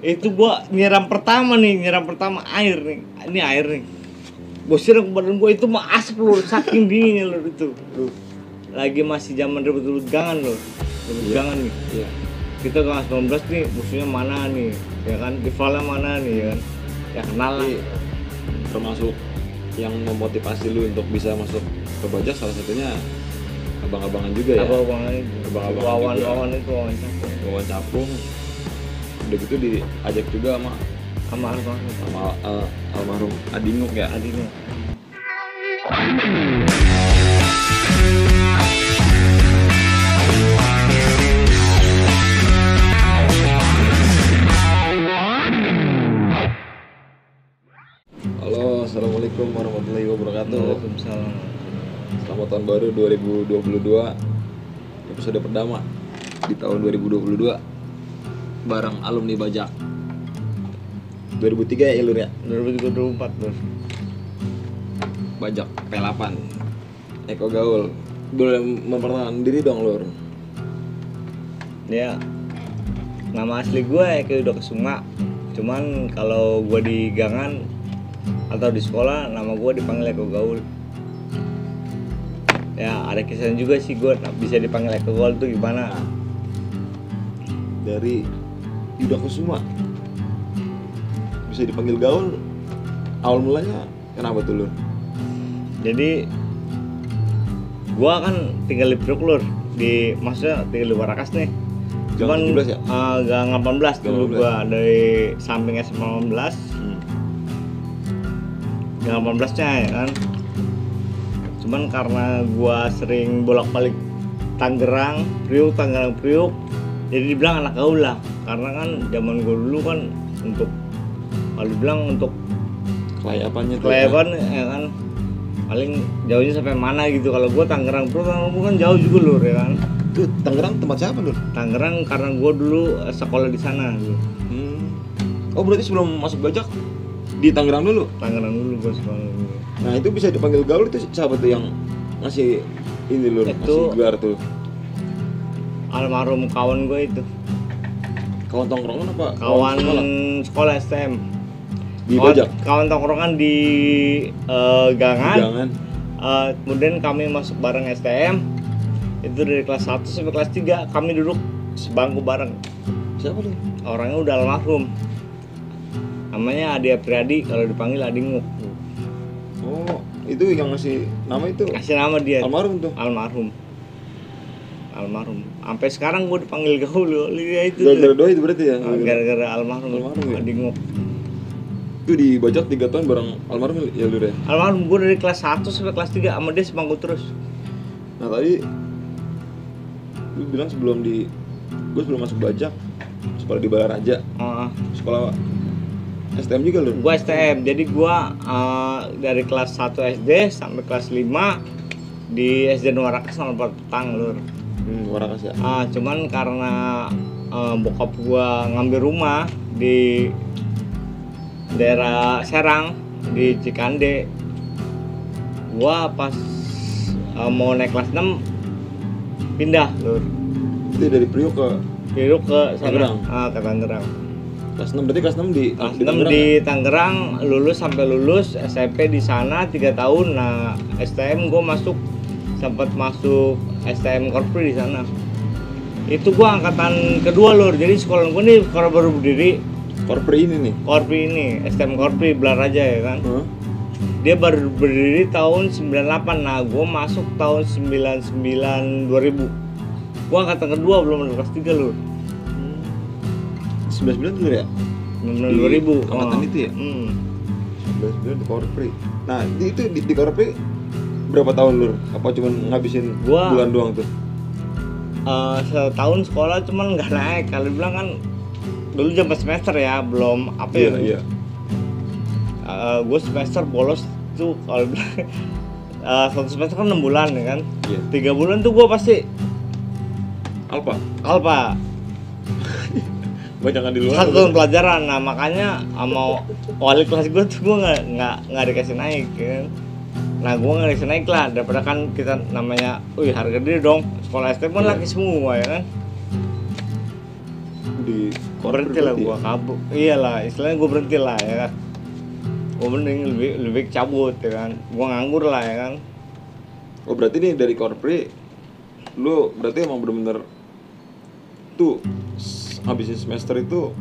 Itu gua nyiram pertama air nih. Ini air nih. Gua siram ke badan gua, itu mah asap lur, saking dinginnya lur itu. Lagi masih zaman rebut-rebut gangan lur. Rebut gangan nih. Iya. Kita kelas 19 nih, musuhnya mana nih? Ya kan, rivalnya mana nih ya kan? Ya kenal lah. Termasuk yang memotivasi lu untuk bisa masuk ke Bajak salah satunya abang-abangan juga ya. Abang-abangan itu. Abang-abangan juga. Wawan itu Wawan Capung. Wawan Capung. Udah gitu diajak juga sama almarhum Adinguk ya. Adinguk. Halo, assalamualaikum warahmatullahi wabarakatuh. Waalaikumsalam. Selamat tahun baru 2022. Episode pertama di tahun 2022 bareng alumni Bajak. 2003 ya lur ya? 2024 lur. Bajak P8 Eko Gaul. Boleh memperkenalkan diri dong lur. Ya, nama asli gue Eko Kesuma. Cuman kalau gue di gangan atau di sekolah, nama gue dipanggil Eko Gaul. Ya, ada kisahnya juga sih gue bisa dipanggil Eko Gaul tuh gimana? Dari Yuda Kusuma bisa dipanggil Gaul. Awal mulanya kenapa tuh lur? Jadi gue kan tinggal di Priok lur, maksudnya tinggal di Warakas nih. Gang 17 ya? Gang 18 dulu gue, dari samping SMA 18. Gang 18 nya ya kan. Cuman karena gue sering bolak-balik Tangerang Priok, jadi dibilang anak gaul lah. Karena kan zaman gue dulu kan kalau dibilang untuk Kelayapannya ya kan, paling jauhnya sampai mana gitu. Kalau gue Tangerang kan jauh juga lur ya kan. Tuh Tangerang tempat siapa lur? Tangerang karena gue dulu sekolah di sana dulu. Oh berarti sebelum masuk Bajak di Tangerang dulu? Tangerang dulu gue sekolah dulu. Nah itu bisa dipanggil Gaul itu siapa tuh yang ngasih ini lur, ngasih gelar tuh? Almarhum kawan gue itu. Kawan tongkrongan apa? Kawan sekolah STM. Di Bajak? Kawan tongkrongan di gangan. Jangan. Kemudian kami masuk bareng STM. Itu dari kelas 1 sampai kelas 3 kami duduk sebangku bareng. Siapa tuh? Orangnya udah almarhum. Namanya Adi Apriyadi, kalau dipanggil Adinguk. Oh, itu yang ngasih nama itu? Kasih nama dia. Almarhum tuh? Almarhum. Sampai sekarang gue dipanggil Gaul ya itu. Gara-gara doi itu berarti ya? Gara-gara almarhum ya? Adinguk. Itu di Bajak 3 tahun bareng almarhum ya lur ya? Almarhum gue dari kelas 1 sampai kelas 3 sama dia sebangku terus. Nah tadi lu bilang gue sebelum masuk Bajak sekolah di Balaraja. Sekolah STM juga lu? Gue STM, jadi gue dari kelas 1 SD sampai kelas 5 di SD Warakas sama Petang lur. Warakas ya? Cuman karena bokap gue ngambil rumah di daerah Serang di Cikande, gue pas mau naik kelas 6 pindah lur. Itu dari Priok ke sana, Tangerang? ke Tangerang. Kelas 6 berarti kelas 6 di Tangerang di Tangerang, sampai lulus SMP di sana 3 tahun. Nah STM gue sempat masuk STM Korpri di sana. Itu gue angkatan kedua lur, jadi sekolah gue nih sekolah baru berdiri. Korpri ini nih? Korpri ini, STM Korpri Balaraja ya kan. Dia baru berdiri tahun 98, nah gue masuk tahun 99 2000. Gue angkatan kedua, belum masuk kelas 3 lur. 99 dulu ya? 2000 angkatan itu ya? 99 di Korpri. Nah itu di Korpri berapa tahun lur? Apa cuma ngabisin bulan doang tuh? Setahun sekolah cuman nggak naik. Kalau bilang kan dulu jam semester ya, belum apa ya? Iya. Gue semester bolos tuh kalau bilang satu semester kan 6 bulan ya kan? Iya. 3 bulan tuh gue pasti Alpa. Banyakan di luar. Satu tahun pelajaran. Nah makanya sama wali kelas gue tuh gue nggak dikasih naik ya kan? Nah gue nggak dikasih naik lah, daripada kan kita namanya, harga diri dong. Sekolah STM kan laki semua ya kan. di berhenti lah gue kabur. Iyalah, istilahnya gue berhenti lah ya kan. Gue mending lebih cabut ya kan. Gue nganggur lah ya kan. Oh berarti nih dari korpri lu berarti emang bener-bener tuh habisin semester itu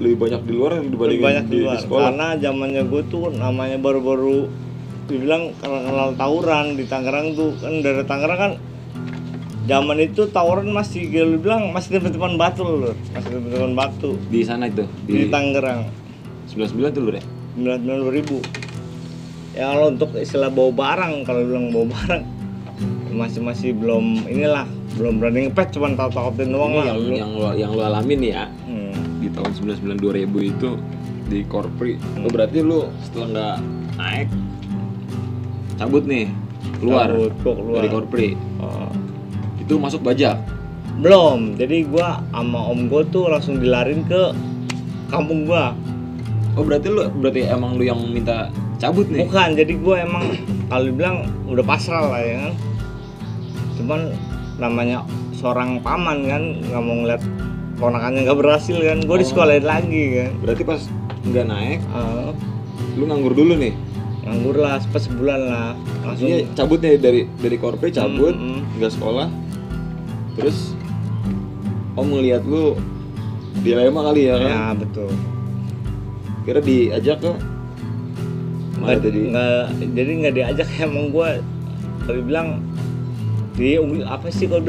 lebih banyak di luar dibanding di sekolah. Karena zamannya gue tuh namanya baru-baru dibilang kenal tawuran di Tangerang tuh kan. Dari Tangerang kan zaman itu tawuran masih gue bilang masih teman-teman batu loh, masih teman-teman batu di sana itu di Tangerang 99 tuh lur ya 2000. Ya kalau untuk istilah bawa barang, kalau bilang bawa barang masih belum inilah, belum berani ngepet, cuman tahu-tahutin doang lah. Yang lu alamin ya di tahun 99 2000 itu di korpri. Oh berarti lu setelah nggak naik cabut nih keluar dari korpri. Itu masuk bajak? Belum, jadi gua sama om gua tuh langsung dilarin ke kampung gua. Oh berarti emang lu yang minta cabut nih? Bukan, jadi gua emang kalau dibilang udah pasrah lah ya kan. Cuman namanya seorang paman kan nggak mau ngeliat ponakannya nggak berhasil kan, gua disekolahin lagi kan. Berarti pas nggak naik, lu nganggur dulu nih? Nganggur lah, sebulan lah. Langsung cabut nih dari korpri, cabut nggak sekolah. Terus om ngeliat lu dilema kali ya kan? Ya betul. Kira diajak ke mana tadi? Jadi nggak diajak, emang gue tadi bilang apa sih kalau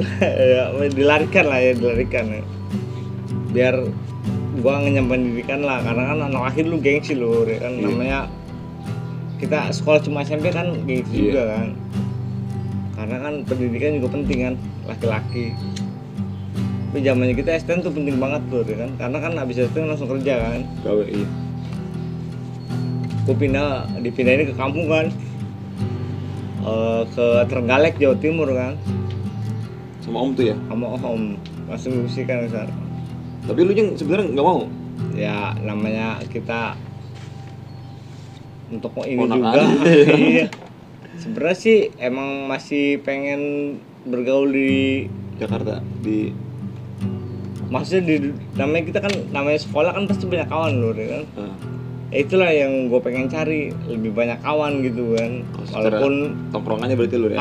dilarikan ya, biar gue ngenyampein didikan lah, karena kan anak akhir lu gengsi lu ya kan. Namanya kita sekolah cuma SMP kan gengsi juga kan, karena kan pendidikan juga penting kan, laki-laki. Tapi zamannya kita STM tuh penting banget tuh ya kan, karena kan abis STM langsung kerja kan. Gawe iya. Gue dipindahin ke kampung kan, ke Trenggalek Jawa Timur kan. Sama om tuh ya? Sama om, langsung diusikan besar. Tapi lu yang sebenarnya nggak mau? Ya namanya kita untuk ini Ponakan. juga. Iya. Sebenarnya sih emang masih pengen bergaul di Jakarta, maksudnya namanya kita kan namanya sekolah kan pasti banyak kawan loh ya kan. Itulah yang gue pengen cari, lebih banyak kawan gitu kan. Walaupun tongkrongannya berarti lu ya?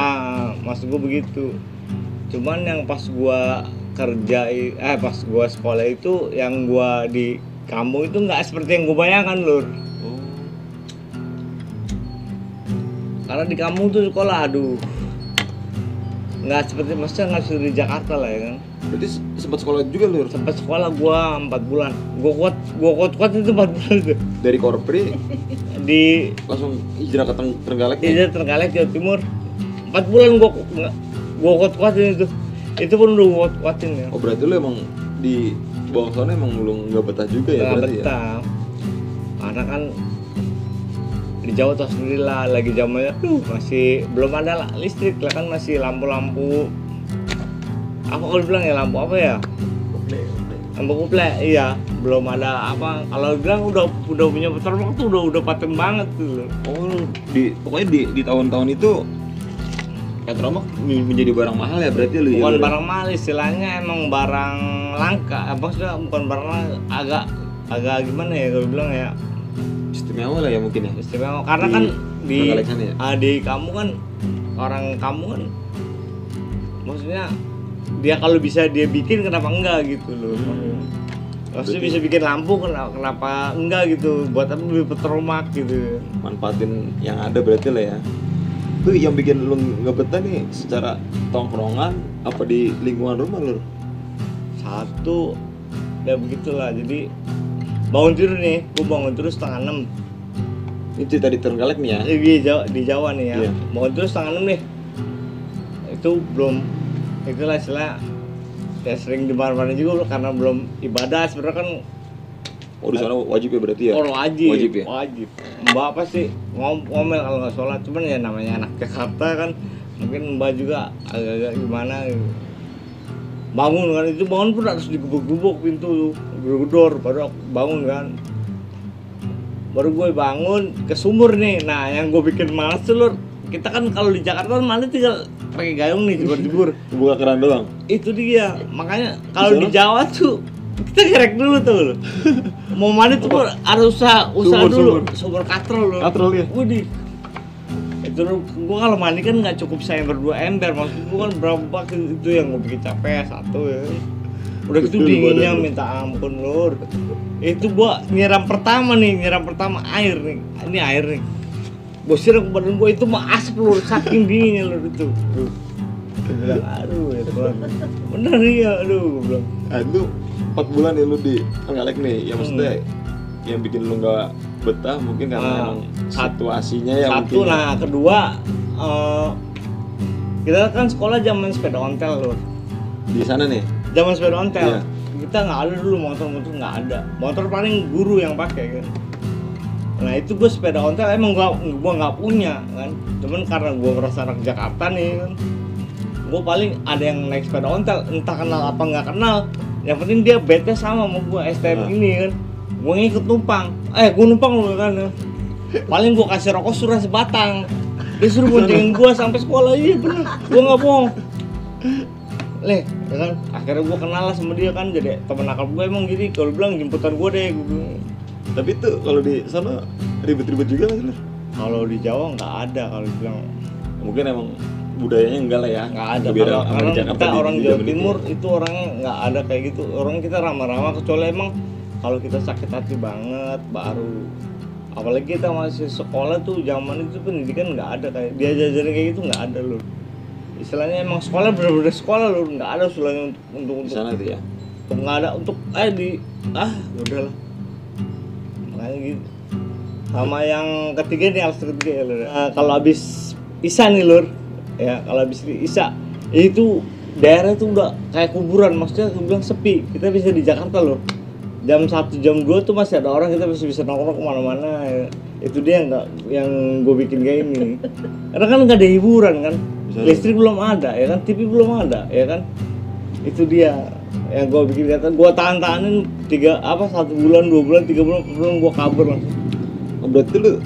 Maksud gue begitu. Cuman yang pas gue pas gue sekolah itu, yang gue di kampung itu nggak seperti yang gue bayangkan lur. Karena di kampung tuh sekolah nggak seperti, maksudnya nggak seperti di Jakarta lah ya kan. Berarti sempat sekolah juga lur? Sempat sekolah gua 4 bulan. Gua kuat itu 4 bulan itu. Dari korpri di langsung hijrah ke Trenggalek. Iya, Trenggalek Jawa Timur. 4 bulan gua kuatin itu. Itu pun udah gua kuatin ya. Oh berarti lu emang di bawah sana emang lu nggak betah juga ya? Nggak betah. Karena kan di Jawa tau sendiri lah, lagi zamannya masih belum ada listrik lah kan, masih lampu-lampu apa kalau bilang ya, lampu apa ya, lampu kuplek. Iya, belum ada apa, kalau bilang udah punya peternak tuh udah paten banget tuh. Oh pokoknya di tahun-tahun itu petromak menjadi barang mahal ya berarti lu? Bukan barang mahal, istilahnya emang barang langka. Maksudnya bukan barang agak gimana ya kalau bilang ya, istimewa lah ya mungkin ya. Istimewa karena kan di kamu kan, orang kamu kan maksudnya dia kalau bisa dia bikin kenapa enggak gitu loh. Maksudnya bisa bikin lampu kenapa enggak gitu, buat apa beli petromak gitu. Manfaatin yang ada berarti lah ya. Tuh yang bikin lu nggak betah nih secara tongkrongan apa di lingkungan rumah lu? Satu ya begitulah, jadi bangun tidur nih, gue bangun terus 5:30. Ini cerita di Trenggalek nih ya? Di Jawa nih ya. Iya. Bangun terus 5:30 nih. Itu belum, itulah istilah ya, sering dimarahin juga karena belum ibadah sebenarnya kan. Oh di sana wajib ya berarti ya? Oh wajib ya? Wajib. Mbak apa sih ngomel kalau nggak sholat, cuman ya namanya anak Jakarta kan, mungkin mbak juga agak-agak gimana gitu. Bangun kan, itu bangun pun harus digebuk-gebuk pintu, gedor baru bangun kan. Baru gue bangun ke sumur nih. Nah yang gue bikin males tuh lur, kita kan kalau di Jakarta mana tinggal pakai gayung nih jebur-jebur. Buka keran doang. Itu dia, makanya kalau di Jawa tuh Kita gerek dulu tuh. Mau mandi tuh harus usaha dulu. Sumur katrol loh. Katrol ya. Widih. Itu gua kalau mandi kan nggak cukup saya berdua ember, maksud gua kan berapa itu yang gua bikin capek satu ya. Udah gitu dinginnya minta ampun lur. Itu gua nyiram pertama air nih. Ini air nih. Gua siram ke badan gua itu mah asap lur, saking dinginnya lur itu. Gua bilang aduh ya Tuhan. Bener ya aduh gua bilang. Itu 4 bulan ya lu di Trenggalek nih. Ya maksudnya yang bikin lu enggak betah mungkin karena emang situasinya ya satu mungkin. Nah, kedua kita kan sekolah zaman sepeda ontel lur. Di sana nih. Zaman sepeda ontel. Iya. Kita nggak ada dulu motor nggak ada. Motor paling guru yang pakai kan. Nah itu gue sepeda ontel emang gue nggak punya kan. Cuman karena gue merasa anak Jakarta nih kan, gue paling ada yang naik sepeda ontel, entah kenal apa nggak kenal. Yang penting dia bete sama gue STM ini kan. Gue ngikut numpang. Gue numpang loh kan. Paling gue kasih rokok surah sebatang. Dia suruh boncengin gue sampai sekolah. Iya bener. Gue nggak bohong. Ya kan, akhirnya gue kenal lah sama dia kan, jadi temen akal gue emang gini, kalau bilang jemputan gue deh, gue bilang. Tapi tuh kalau di sana ribet-ribet juga kan? Kalau di Jawa nggak ada, kalau bilang mungkin emang budayanya enggak lah ya. Nggak ada, Karena kita orang Jawa Timur itu orangnya nggak ada kayak gitu, orang kita ramah-ramah, kecuali emang kalau kita sakit hati banget baru. Apalagi kita masih sekolah tuh, zaman itu pendidikan nggak ada kayak dia jajarin kayak gitu, nggak ada loh. Istilahnya emang sekolah bener-bener sekolah loh, nggak ada usulnya untuk sana tuh ya. Nggak ada untuk udahlah. Makanya gitu. Sama yang ketiga nih, alasan ketiga ya lur. Kalau habis Isya nih lur, ya kalau habis Isya itu daerah itu udah kayak kuburan, maksudnya aku bilang sepi. Kita bisa di Jakarta loh. Jam 1, jam 2 tuh masih ada orang, kita bisa nongkrong kemana-mana ya. Itu dia yang gue bikin kayak ini. Karena kan nggak ada hiburan kan. Listrik belum ada ya kan, TV belum ada ya kan. Itu dia yang gue bikin, kata gue tahan-tahanin 1 bulan, 2 bulan, 3 bulan, belum gue kabur langsung. Berarti lu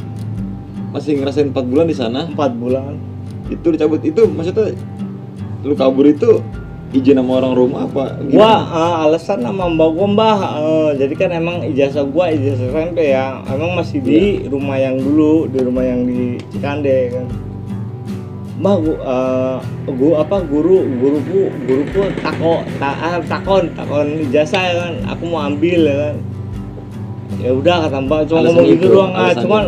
masih ngerasain 4 bulan di sana? 4 bulan. Itu dicabut, itu maksudnya lu kabur itu izin sama orang rumah apa? Gua alasan sama mbak, jadi kan emang ijazah SMP ya, emang masih di rumah yang dulu, di rumah yang di Cikande kan. Mbak, guruku takon ijazah ya kan, aku mau ambil ya kan. Ya udah kata mbak, cuma ngomong gitu doang. Cuman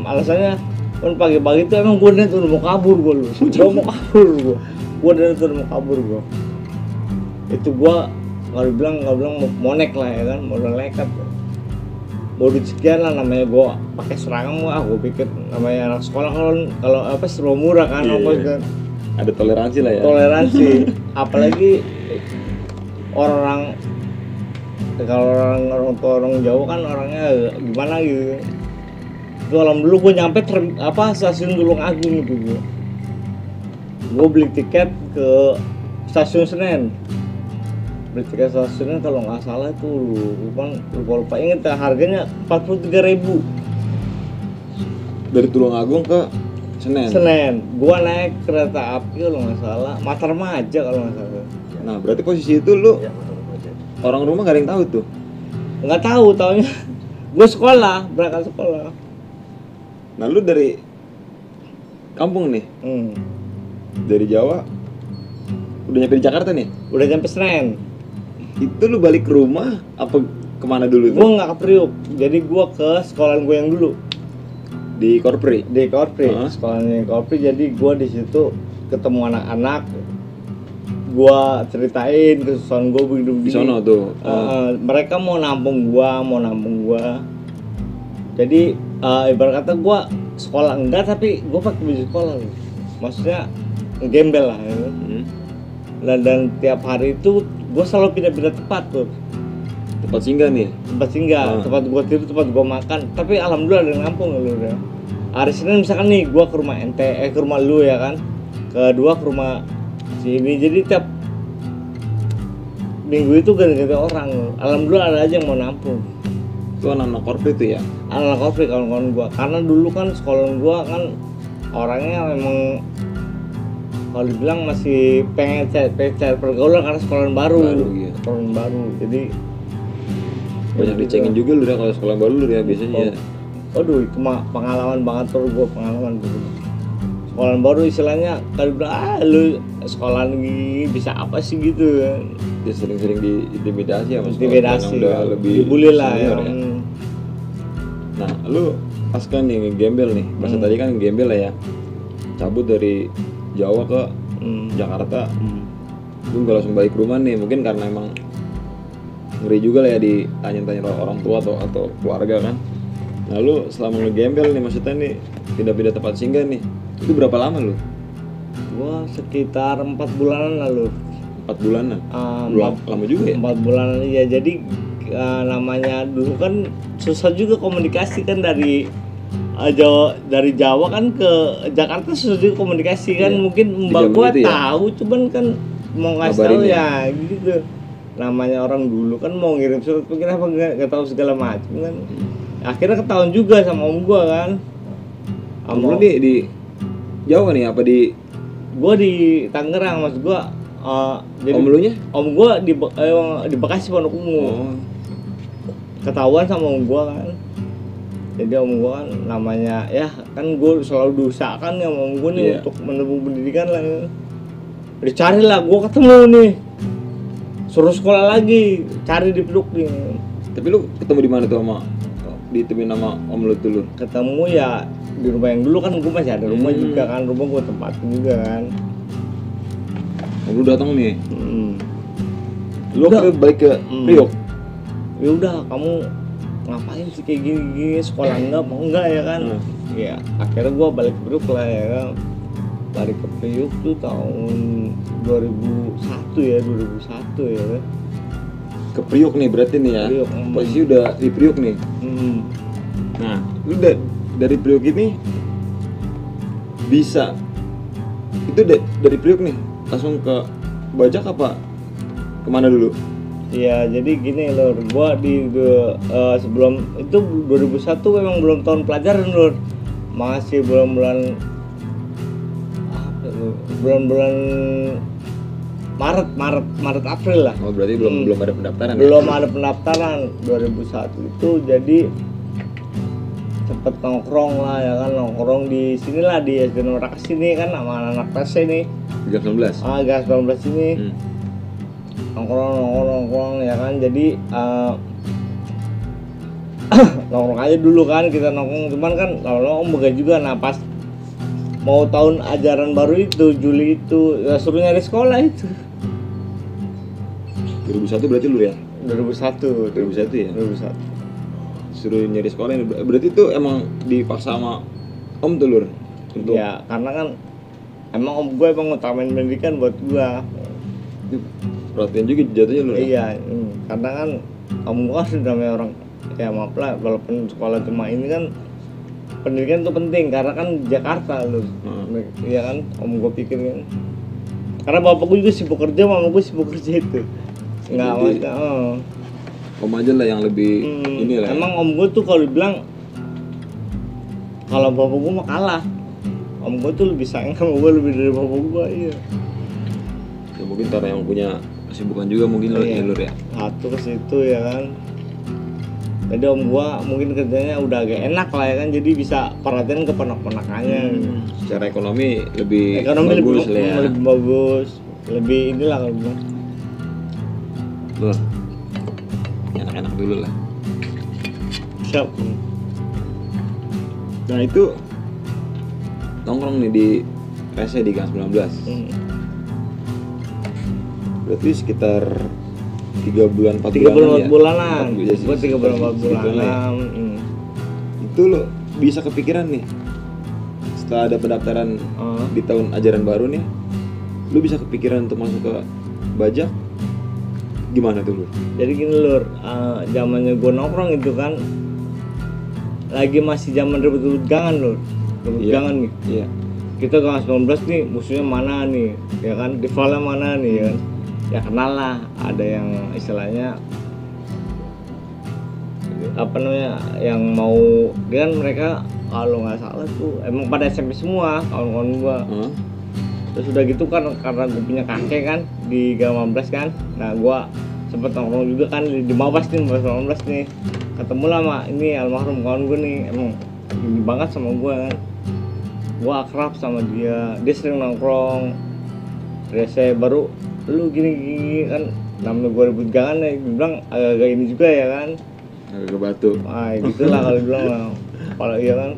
alasannya kan pagi-pagi itu emang gue udah mau kabur gue lu. Udah mau kabur gue. Itu gue nggak bilang monek lah ya kan, modal nekat. Modus sekian lah namanya, gue pakai seragam gue pikir namanya anak sekolah, kalau apa serba murah kan, kan ada toleransi lah ya. Toleransi, apalagi orang kalau orang Jawa kan orangnya gimana gitu. Itu alhamdulillah gue nyampe stasiun Tulungagung itu gue beli tiket ke stasiun Senen. Beli tiket stasiunnya kalau nggak salah itu lupa inget ya, harganya 43.000 dari Tulungagung ke Senen. Gua naik kereta api kalau nggak salah Matarmaja kalau nggak salah. Nah berarti posisi itu lu orang rumah nggak ada yang tahu tuh? Nggak tahu, taunya gue berangkat sekolah. Nah lu dari kampung nih, dari Jawa udah nyampe di Jakarta nih? Udah nyampe Senen. Itu lu balik ke rumah apa kemana dulu itu? Gue nggak ke Priuk, jadi gue ke sekolahan gue yang dulu di Korpri. Sekolahnya Korpri, jadi gue di situ ketemu anak-anak, gue ceritain kesusahan gue hidup di sono tuh. Mereka mau nampung gue. Jadi ibarat kata gue sekolah enggak, tapi gue pakai baju sekolah, maksudnya gembel lah ya. Dan tiap hari itu gue selalu pindah-pindah tempat tuh. Tempat singgah nih? Tempat singgah, tempat gue tidur, tempat gue makan. Tapi alhamdulillah ada yang nampung lu udah. Hari Senin misalkan nih gue ke rumah ke rumah lu ya kan. Kedua ke rumah si ini. Jadi tiap minggu itu ganti-ganti orang. Alhamdulillah ada aja yang mau nampung. Itu anak-anak Korpri itu ya? Anak Korpri kawan-kawan gue. Karena dulu kan sekolah gue kan orangnya memang kalau dibilang masih pengen cari pergaulan karena sekolahan baru. Sekolahan baru. Jadi Banyak dicengin juga lu ya kalau sekolah baru lu ya biasanya. Aduh, itu mah pengalaman banget tuh gue, pengalaman tuh. Sekolah baru istilahnya kali bilang, lu sekolah ini bisa apa sih gitu kan. Dia sering-sering diintimidasi sama Intimidasi, udah lebih dibully lah ya. Nah, lu pas kan nih ngegembel nih, bahasa tadi kan ngegembel lah ya. Cabut dari Jawa ke Jakarta. Lu nggak langsung balik ke rumah nih, mungkin karena emang ngeri juga lah ya ditanya-tanya orang tua atau keluarga kan. Nah, lu selama ngegembel nih, maksudnya nih pindah-pindah tempat singgah nih, itu berapa lama lu? Gua sekitar 4 bulanan lalu. 4 bulanan? Lama juga ya? 4 bulanan ya, jadi namanya dulu kan susah juga komunikasi kan dari Jawa kan ke Jakarta, susah juga komunikasi kan. Mungkin mbak gua ya? tahu, cuman kan mau ngasih tahu ya gitu. Namanya orang dulu kan mau ngirim surat mungkin apa nggak tahu segala macam kan. Akhirnya ketahuan juga sama om gua kan. Om lu di Jawa nih apa di? Gua di Tangerang, maksud gua. Jadi om lu nya? Om gua di Bekasi Pondok Ungu. Ketahuan sama om gua kan. Jadi om gua kan namanya ya kan gua selalu diusahakan ya om gua nih untuk menempuh pendidikan lah. Dicari lah, gua ketemu nih. Suruh sekolah lagi, cari di Peduk nih. Tapi lu ketemu di mana tuh ditemuin sama om lu tuh lu? Ketemu ya di rumah yang dulu kan, gua masih ada rumah juga kan, rumah gua tempatin juga kan. Om lu datang nih. Lu balik ke Priok. Ya udah, kamu ngapain sih kayak gini, sekolah enggak ya kan. Ya akhirnya gua balik ke Priok lah ya kan. Balik ke Priok tuh tahun 2001 ya kan. Ke Priok nih berarti nih ya. Priok, posisi udah di Priok nih. Nah, lu dari Priok ini bisa itu dari Priok nih langsung ke Bajak apa kemana dulu? Iya, jadi gini lor, gua sebelum itu 2001 memang belum tahun pelajaran lor, masih bulan-bulan Maret April lah. Oh, berarti belum ada pendaftaran. Belum ada pendaftaran 2001 itu, jadi sempet nongkrong lah ya kan, nongkrong di sini lah di SD Norak sini kan sama anak PC nih. Gas 19. Gas 19 ini. Nongkrong ya kan, jadi nongkrong aja dulu kan, kita nongkrong, cuman kan lama-lama om begal juga. Nah pas mau tahun ajaran baru itu Juli itu ya, suruh nyari sekolah itu. 2001 berarti lu ya? 2001 ya? 2001 suruh nyari sekolah ini, berarti itu emang dipaksa sama om tuh lur? Untuk... ya karena kan emang om gue emang ngutamain pendidikan buat gue. Perhatian juga jatuhnya lur? Iya, karena kan om gue kan namanya orang ya maaf lah, walaupun sekolah cuma ini kan pendidikan itu penting karena kan Jakarta lu. Iya kan, om gue pikir kan. Karena bapak gue juga sibuk kerja, mama gue sibuk kerja itu. Enggak masalah. Om aja lah yang lebih ini lah. Emang om gue tuh kalau dibilang kalau bapak gue mah kalah. Om gue tuh lebih sayang sama gue lebih dari bapak gue, iya. Ya mungkin karena yang punya kesibukan juga mungkin lur ya. Satu ke situ ya kan. Jadi om gua mungkin kerjanya udah agak enak lah ya kan, jadi bisa perhatian ke ponak-ponakannya. Secara ekonomi lebih bagus lah ya. Lebih bagus, lebih inilah kalau bilang. Lur, enak-enak dulu lah. Siap. Nah itu nongkrong nih di rese di Gang 19. Berarti sekitar 3 bulan 4 bulanan. Buat 3 bulan 4 bulanan. Itu lo bisa kepikiran nih setelah ada pendaftaran di tahun ajaran baru nih, lu bisa kepikiran untuk masuk ke Bajak? Gimana tuh lur? Jadi gini lur, zamannya gue nongkrong itu kan lagi masih zaman rebut gangan lur. Rebut gangan nih. Iya. Kita Gang 19 nih, musuhnya mana nih? Ya kan, rivalnya mana nih ya kan? Ya kenal lah, ada yang istilahnya apa namanya yang mau, dia kan mereka kalau nggak salah tuh emang pada SMP semua kawan-kawan gua. Terus udah gitu kan karena gue punya kakek kan di Gang 15 kan, nah gua sempet nongkrong juga kan di Mabas nih, Mabas 18 nih. Ketemu lah sama ini almarhum kawan gue nih, emang ini banget sama gue kan. Gue akrab sama dia sering nongkrong. Dia saya baru lu gini kan, namanya gue ribut gangan ya, gue bilang agak-agak ini juga ya kan, agak batu. Gitulah kalau bilang lah. Kalau iya kan,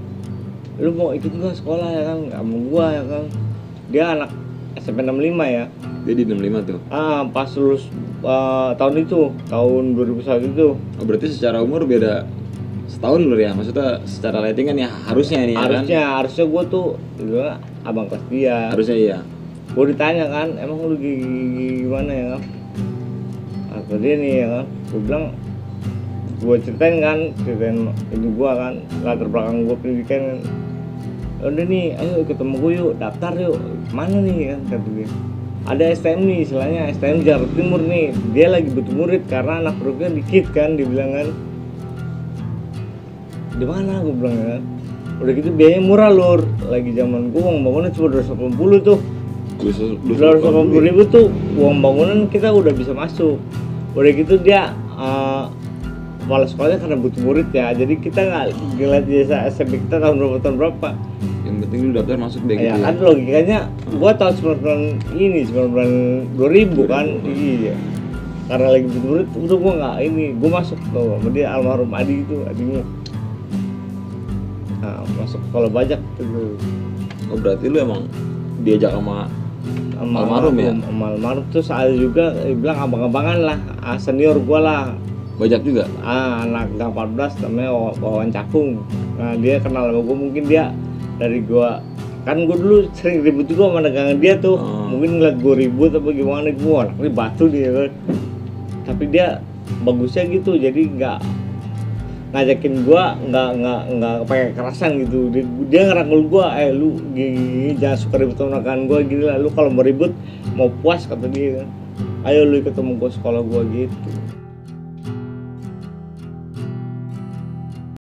lu mau ikut gua sekolah ya kan, nggak mau gua ya kan. Dia anak SMP 65 ya. Dia di 65 tuh. Pas lulus tahun itu, tahun 2001 itu. Oh, berarti secara umur beda setahun lur ya, maksudnya secara rating kan ya harusnya ini harusnya gua tuh juga abang kelas dia. Harusnya iya. Gua ditanya kan, emang lu gimana ya kan? Atau dia nih ya kan, gua bilang, gue ceritain ini gue kan latar belakang gue pendidikan kan. Udah nih, ayo ikut sama gue yuk, daftar yuk. Mana nih kan, kata dia. Ada STM nih, istilahnya STM Jakarta Timur nih. Dia lagi butuh murid karena anak produknya dikit kan, dibilang kan. Di mana, gue bilang kan. Udah gitu biayanya murah lur. Lagi zaman gue uang bangunan cuma 280 tuh. 280.000 tuh uang bangunan kita udah bisa masuk. Udah gitu dia kepala sekolahnya karena butuh murid ya, jadi kita nggak ngeliat jasa SMP kita tahun berapa. Yang penting lu daftar masuk deh gitu ya kan, logikanya gua tahun 2000 kan. Iya, karena lagi butuh murid udah gua nggak ini, gua masuk tuh sama dia almarhum Adi itu, adiknya. Masuk sekolah bajak tuh. Oh berarti lu emang diajak sama almarhum ya? Sama almarhum tuh ada juga bilang abang-abangan lah, senior gua lah. Bajak juga? Anak gang 14 namanya Wawan Cakung. Nah dia kenal sama gue, mungkin dia dari gue, kan gue dulu sering ribut juga sama dagangan dia tuh. Mungkin ngeliat gue ribut apa gimana, gue anaknya batu dia kan. Tapi dia bagusnya gitu, jadi nggak ngajakin gue, nggak pakai kekerasan gitu. Dia ngerangkul gue, lu gini, jangan suka ribut sama dagangan gue gini lah. Lu kalau mau ribut mau puas, kata dia kan, ayo lu ikut sama gue sekolah gue gitu.